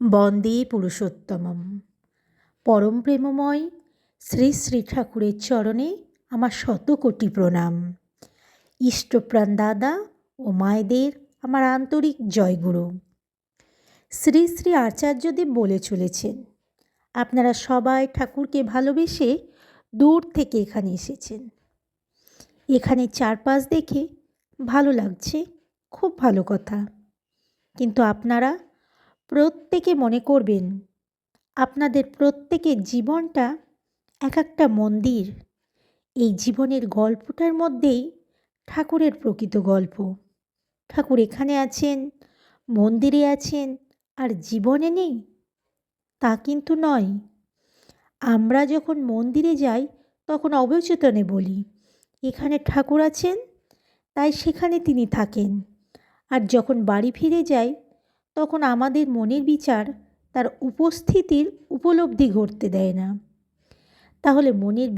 বন্দে পুরুষোত্তমম। পরম প্রেমময় শ্রী শ্রী ঠাকুরের চরণে আমার শতকোটি প্রণাম। ইষ্টপ্রাণ দাদা ও মায়েদের আমার আন্তরিক জয়গুরু। শ্রী শ্রী আচার্যদেব বলে চলেছেন, আপনারা সবাই ঠাকুরকে ভালোবেসে দূর থেকে এখানে এসেছেন। এখানে চারপাশ দেখে ভালো লাগছে, খুব ভালো কথা। কিন্তু আপনারা প্রত্যেকে মনে করবেন আপনাদের প্রত্যেকের জীবনটা এক একটা মন্দির। এই জীবনের গল্পটার মধ্যেই ঠাকুরের প্রকৃত গল্প। ঠাকুর এখানে আছেন, মন্দিরে আছেন, আর জীবনে নেই, তা কিন্তু নয়। আমরা যখন মন্দিরে যাই তখন অবচেতনে বলি এখানে ঠাকুর আছেন, তাই সেখানে তিনি থাকেন। আর যখন বাড়ি ফিরে যাই তখন আমাদের মনের বিচার তার উপস্থিতির উপলব্ধি ঘটতে দেয় না। তাহলে মনের